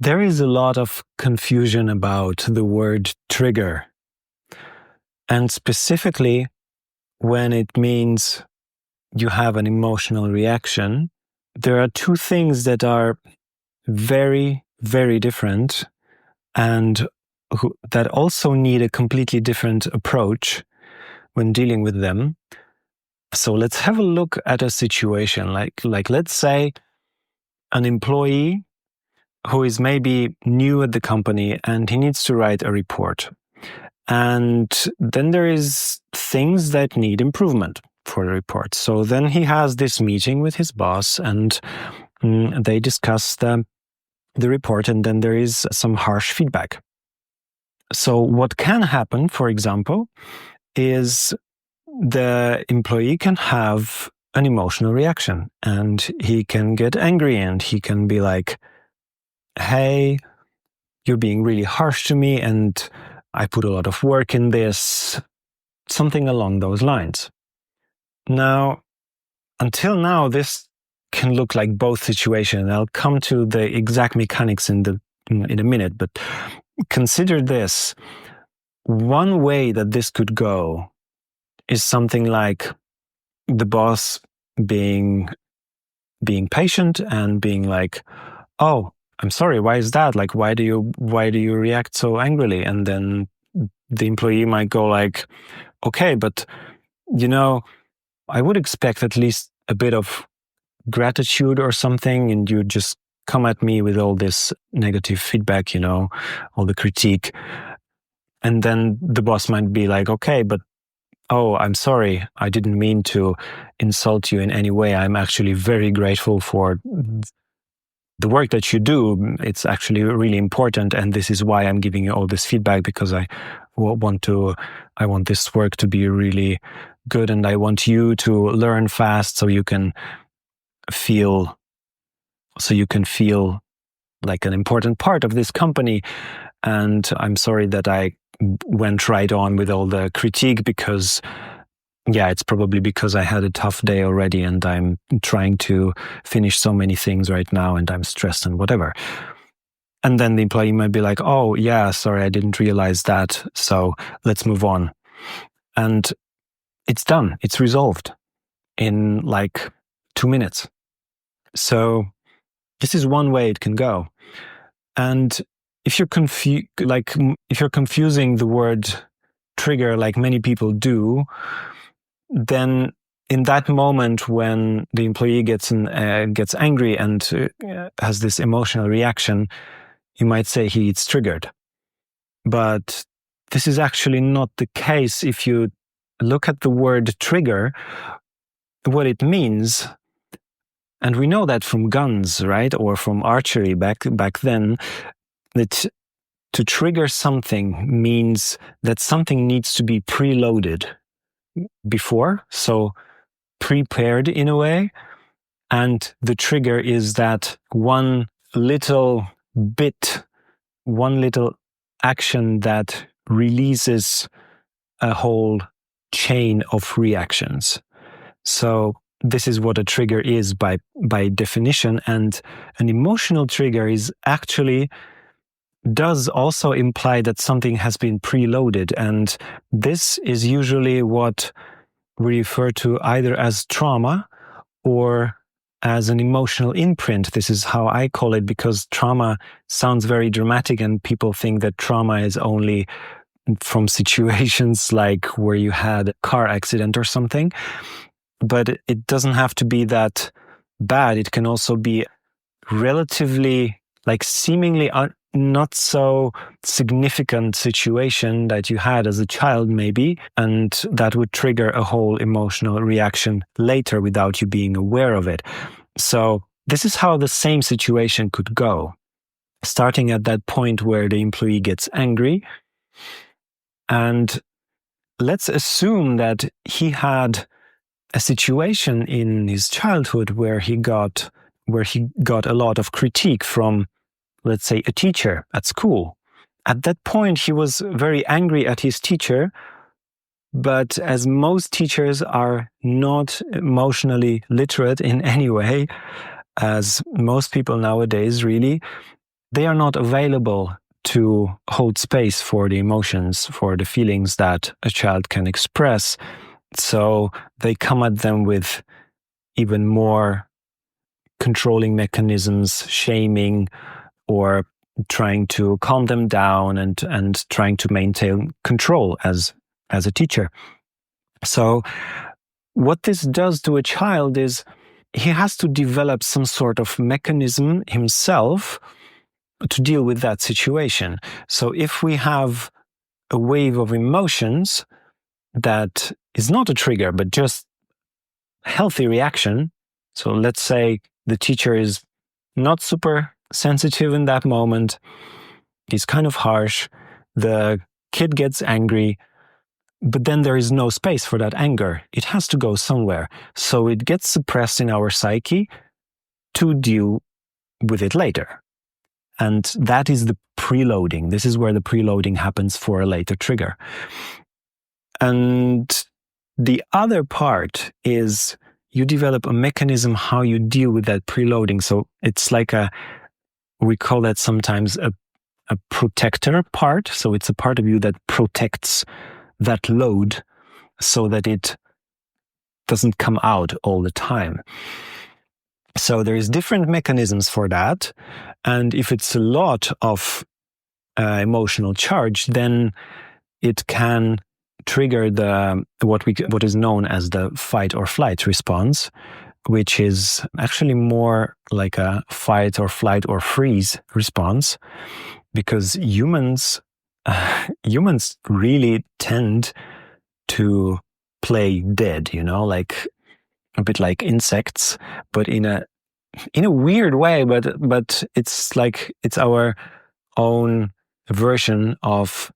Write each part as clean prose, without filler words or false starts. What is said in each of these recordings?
There is a lot of confusion about the word trigger, and specifically when it means you have an emotional reaction. There are two things that are very, very different and that also need a completely different approach when dealing with them. So let's have a look at a situation like let's say an employee who is maybe new at the company and he needs to write a report. And then there is things that need improvement for the report. So then he has this meeting with his boss and they discuss the report, and then there is some harsh feedback. So what can happen, for example, is the employee can have an emotional reaction and he can get angry and he can be like, hey, you're being really harsh to me and I put a lot of work in this, something along those lines. Now, until now, this can look like both situations. I'll come to the exact mechanics in a minute, but consider this. One way that this could go is something like the boss being patient and being like, oh, I'm sorry, why is that? Like, why do you react so angrily? And then the employee might go like, okay, but I would expect at least a bit of gratitude or something, and you just come at me with all this negative feedback, all the critique. And then the boss might be like, okay, but oh, I'm sorry, I didn't mean to insult you in any way. I'm actually very grateful for the work that you do. It's actually really important, and this is why I'm giving you all this feedback, because I want this work to be really good, and I want you to learn fast so you can feel like an important part of this company. And I'm sorry that I went right on with all the critique, because it's probably because I had a tough day already and I'm trying to finish so many things right now and I'm stressed and whatever. And then the employee might be like, oh yeah, sorry, I didn't realize that. So let's move on. And it's done. It's resolved in like 2 minutes. So this is one way it can go. And if you're confusing the word trigger like many people do, then in that moment when the employee gets angry and has this emotional reaction, you might say he's triggered. But this is actually not the case. If you look at the word trigger, what it means, and we know that from guns, right, or from archery back then, that to trigger something means that something needs to be preloaded before, so prepared in a way. And the trigger is that one little action that releases a whole chain of reactions. So this is what a trigger is by definition. And an emotional trigger does also imply that something has been preloaded. And this is usually what we refer to either as trauma or as an emotional imprint. This is how I call it, because trauma sounds very dramatic and people think that trauma is only from situations like where you had a car accident or something. But it doesn't have to be that bad. It can also be relatively, like, seemingly not so significant situation that you had as a child maybe, and that would trigger a whole emotional reaction later without you being aware of it. So this is how the same situation could go, starting at that point where the employee gets angry. And let's assume that he had a situation in his childhood where he got a lot of critique from, let's say, a teacher at school. At that point, he was very angry at his teacher, but as most teachers are not emotionally literate in any way, as most people nowadays really, they are not available to hold space for the emotions, for the feelings that a child can express. So they come at them with even more controlling mechanisms, shaming, or trying to calm them down and trying to maintain control as a teacher. So what this does to a child is he has to develop some sort of mechanism himself to deal with that situation. So if we have a wave of emotions that is not a trigger, but just healthy reaction. So let's say the teacher is not super sensitive in that moment. He's kind of harsh. The kid gets angry, but then there is no space for that anger. It has to go somewhere. So it gets suppressed in our psyche to deal with it later. And that is the preloading. This is where the preloading happens for a later trigger. And the other part is you develop a mechanism how you deal with that preloading. So it's like we call that sometimes a protector part. So it's a part of you that protects that load so that it doesn't come out all the time. So there is different mechanisms for that. And if it's a lot of emotional charge, then it can trigger what is known as the fight or flight response, which is actually more like a fight or flight or freeze response, because humans really tend to play dead, like a bit like insects, but in a weird way, but it's like it's our own version of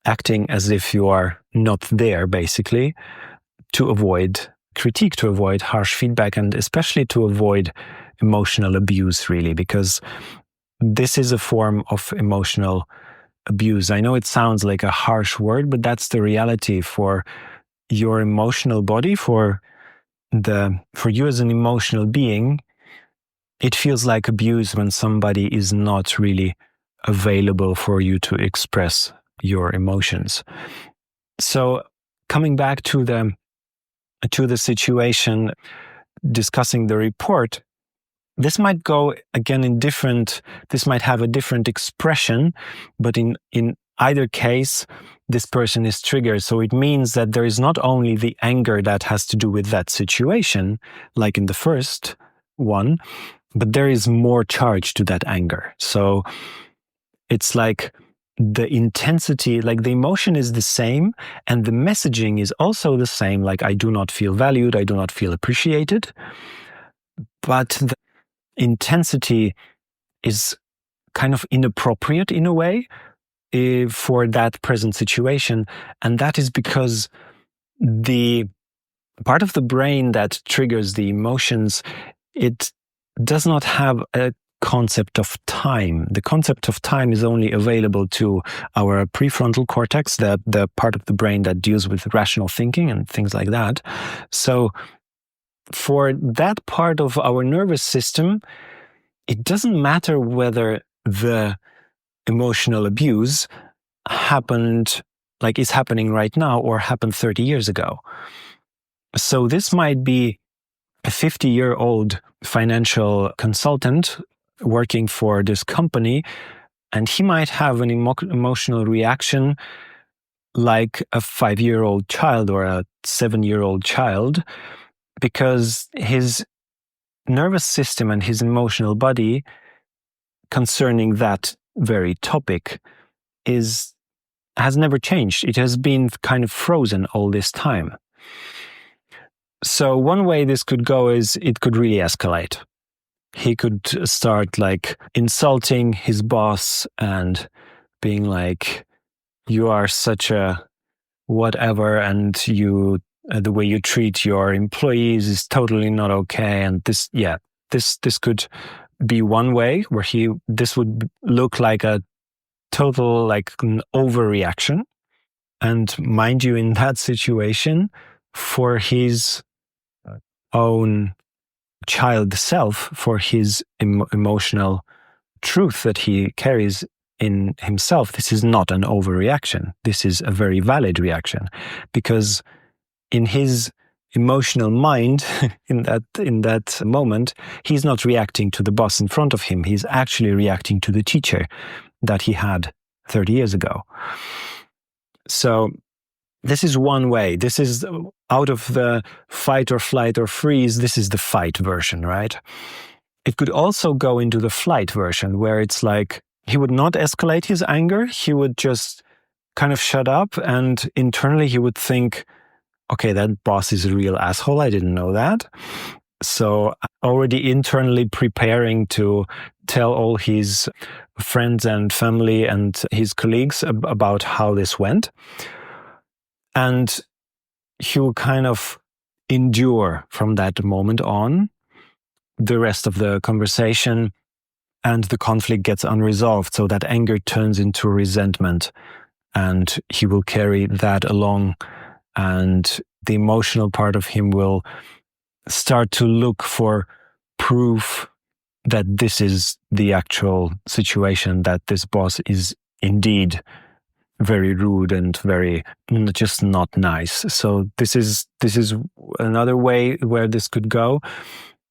acting as if you are not there, basically, to avoid critique, to avoid harsh feedback, and especially to avoid emotional abuse, really, because this is a form of emotional abuse. I know it sounds like a harsh word, but that's the reality for your emotional body, for you as an emotional being. It feels like abuse when somebody is not really available for you to express your emotions. So coming back to the situation, discussing the report, this might go again this might have a different expression, but in either case, this person is triggered. So it means that there is not only the anger that has to do with that situation, like in the first one, but there is more charge to that anger. So it's like the intensity, like the emotion is the same, and the messaging is also the same. Like, I do not feel valued, I do not feel appreciated, but the intensity is kind of inappropriate in a way for that present situation. And that is because the part of the brain that triggers the emotions, it does not have a concept of time. The concept of time is only available to our prefrontal cortex, the part of the brain that deals with rational thinking and things like that. So for that part of our nervous system, it doesn't matter whether the emotional abuse happened, like is happening right now, or happened 30 years ago. So this might be a 50-year-old financial consultant working for this company, and he might have an emotional reaction like a 5-year-old child or a 7-year-old child, because his nervous system and his emotional body concerning that very topic has never changed. It has been kind of frozen all this time. So one way this could go is it could really escalate. He could start like insulting his boss and being like, you are such a whatever, and you the way you treat your employees is totally not okay. And this could be one way where this would look like a total, like an overreaction. And mind you, in that situation, for his own child self, for his emotional truth that he carries in himself, this is not an overreaction. This is a very valid reaction, because in his emotional mind, in that moment, he's not reacting to the boss in front of him. He's actually reacting to the teacher that he had 30 years ago. So this is one way. This is out of the fight or flight or freeze. This is the fight version, right? It could also go into the flight version, where it's like he would not escalate his anger. He would just kind of shut up, and internally he would think, okay, that boss is a real asshole. I didn't know that. So already internally preparing to tell all his friends and family and his colleagues about how this went. And he will kind of endure from that moment on the rest of the conversation, and the conflict gets unresolved. So that anger turns into resentment, and he will carry that along. And the emotional part of him will start to look for proof that this is the actual situation, that this boss is indeed very rude and very just not nice. So this is another way where this could go.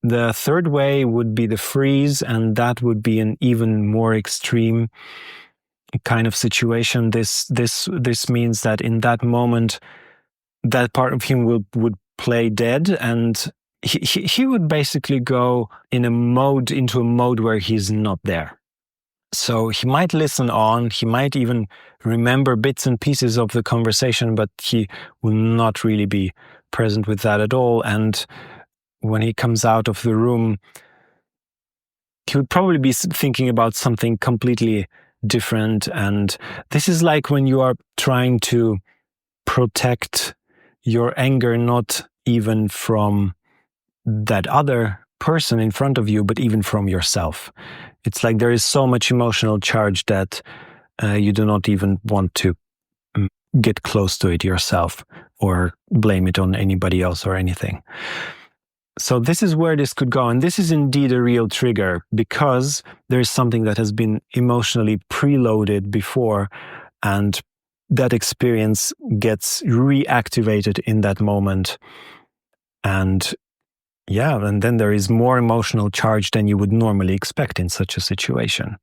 The third way would be the freeze, and that would be an even more extreme kind of situation. This means that in that moment, that part of him would play dead, and he would basically go into a mode where he's not there. So he might listen on, he might even remember bits and pieces of the conversation, but he will not really be present with that at all. And when he comes out of the room, he would probably be thinking about something completely different. And this is like when you are trying to protect your anger, not even from that other person in front of you, but even from yourself. It's like there is so much emotional charge that you do not even want to get close to it yourself or blame it on anybody else or anything. So this is where this could go. And this is indeed a real trigger, because there is something that has been emotionally preloaded before, and that experience gets reactivated in that moment. And then there is more emotional charge than you would normally expect in such a situation.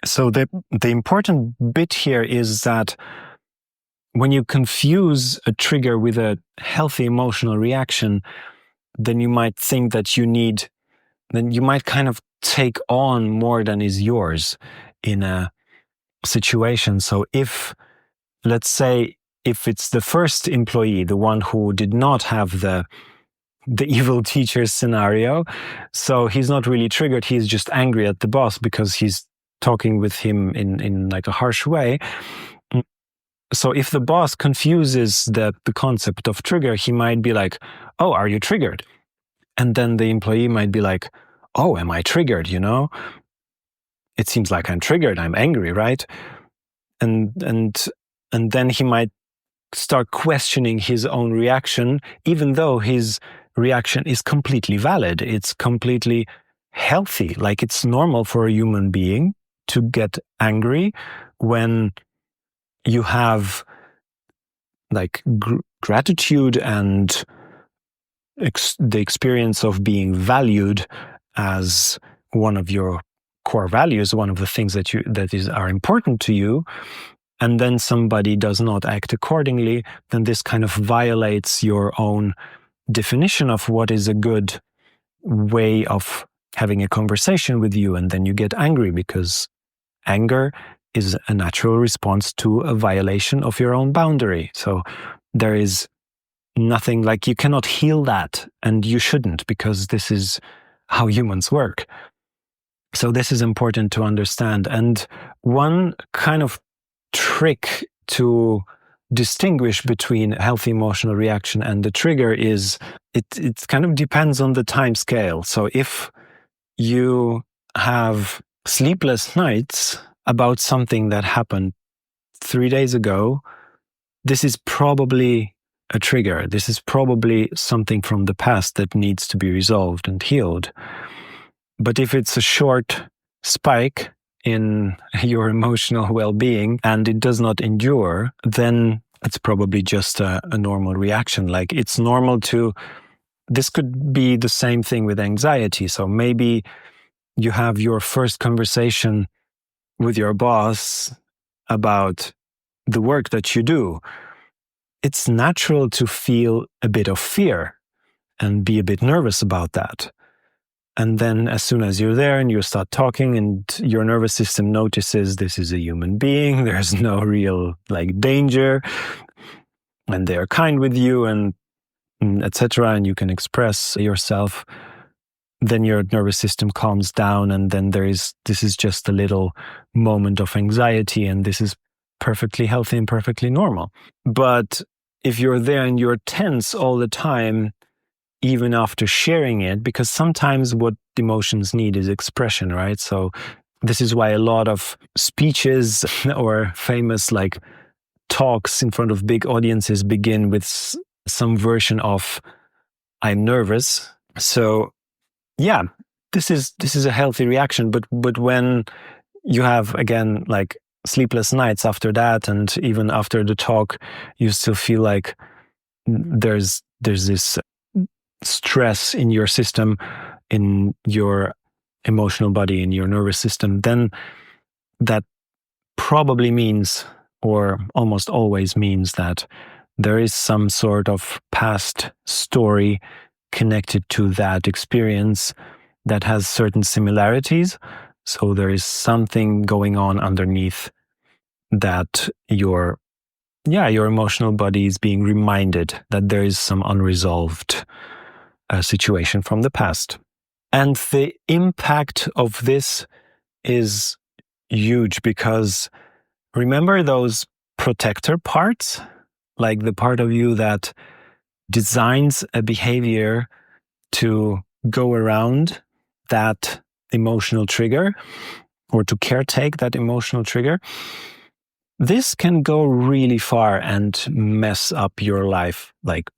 So the important bit here is that when you confuse a trigger with a healthy emotional reaction, then you might think that then you might kind of take on more than is yours in a situation. So let's say, if it's the first employee, the one who did not have the evil teacher scenario, so he's not really triggered, he's just angry at the boss because he's talking with him in like a harsh way. So if the boss confuses the concept of trigger, he might be like, oh, are you triggered? And then the employee might be like, oh, am I triggered? It seems like I'm triggered, I'm angry, right? And then he might start questioning his own reaction, even though his reaction is completely valid. It's completely healthy. Like, it's normal for a human being to get angry when you have like gratitude and the experience of being valued as one of your core values, one of the things that are important to you. And then somebody does not act accordingly, then this kind of violates your own definition of what is a good way of having a conversation with you. And then you get angry, because anger is a natural response to a violation of your own boundary. So there is nothing, like, you cannot heal that, and you shouldn't, because this is how humans work. So this is important to understand. And one kind of trick to distinguish between healthy emotional reaction and the trigger is it kind of depends on the time scale. So if you have sleepless nights about something that happened 3 days ago, this is probably a trigger. This is probably something from the past that needs to be resolved and healed. But if it's a short spike in your emotional well-being and it does not endure, then it's probably just a normal reaction. Like it's normal this could be the same thing with anxiety. So maybe you have your first conversation with your boss about the work that you do. It's natural to feel a bit of fear and be a bit nervous about that. And then as soon as you're there and you start talking and your nervous system notices this is a human being, there's no real danger, and they're kind with you and etc. and you can express yourself, then your nervous system calms down and then this is just a little moment of anxiety and this is perfectly healthy and perfectly normal. But if you're there and you're tense all the time, even after sharing it, because sometimes what emotions need is expression, right? So this is why a lot of speeches or famous talks in front of big audiences begin with some version of I'm nervous. So yeah, this is a healthy reaction. But when you have again sleepless nights after that, and even after the talk, you still feel like there's this stress in your system, in your emotional body, in your nervous system, then that probably means, or almost always means, that there is some sort of past story connected to that experience that has certain similarities. So there is something going on underneath that your emotional body is being reminded that there is some unresolved situation from the past. And the impact of this is huge because remember those protector parts, like the part of you that designs a behavior to go around that emotional trigger or to caretake that emotional trigger. This can go really far and mess up your life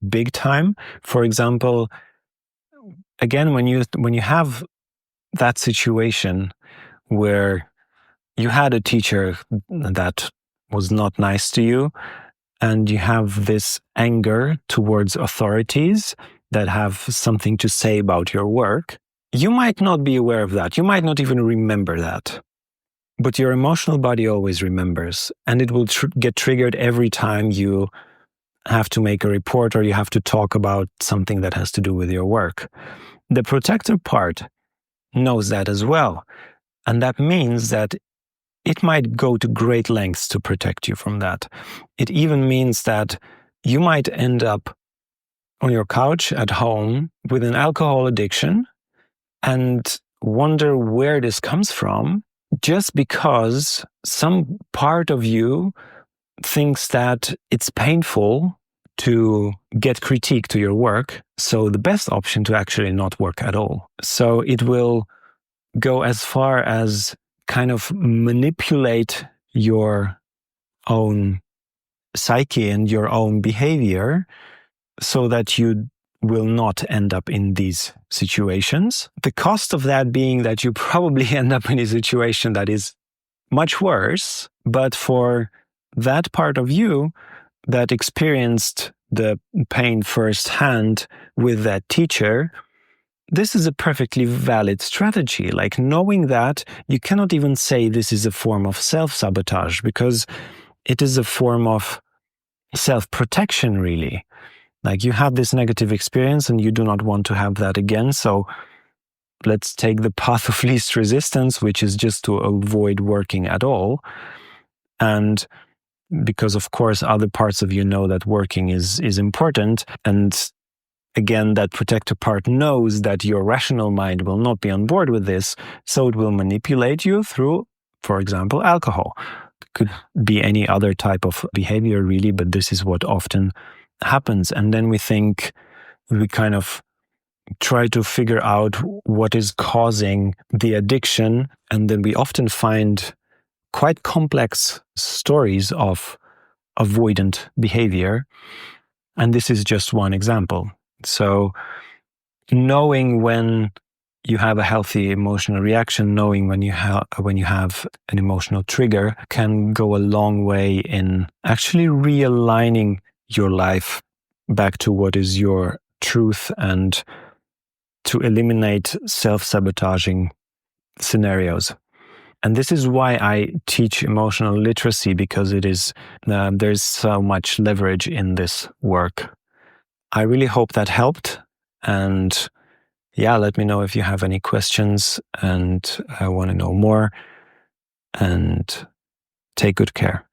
big time. For example, again, when you have that situation where you had a teacher that was not nice to you and you have this anger towards authorities that have something to say about your work, you might not be aware of that. You might not even remember that. But your emotional body always remembers, and it will get triggered every time you have to make a report or you have to talk about something that has to do with your work. The protective part knows that as well. And that means that it might go to great lengths to protect you from that. It even means that you might end up on your couch at home with an alcohol addiction and wonder where this comes from, just because some part of you thinks that it's painful to get critique to your work. So the best option to actually not work at all. So it will go as far as kind of manipulate your own psyche and your own behavior so that you will not end up in these situations. The cost of that being that you probably end up in a situation that is much worse, but for that part of you that experienced the pain firsthand with that teacher, this is a perfectly valid strategy. Knowing that, you cannot even say this is a form of self-sabotage because it is a form of self-protection, really. You have this negative experience and you do not want to have that again. So let's take the path of least resistance, which is just to avoid working at all. And because, of course, other parts of you know that working is important. And again, that protector part knows that your rational mind will not be on board with this. So it will manipulate you through, for example, alcohol. It could be any other type of behavior, really, but this is what often happens. And then we kind of try to figure out what is causing the addiction. And then we often find quite complex stories of avoidant behavior. And this is just one example. So knowing when you have a healthy emotional reaction, knowing when you have an emotional trigger can go a long way in actually realigning your life back to what is your truth and to eliminate self-sabotaging scenarios. And this is why I teach emotional literacy, because there's so much leverage in this work. I really hope that helped. And yeah, let me know if you have any questions and I want to know more. And take good care.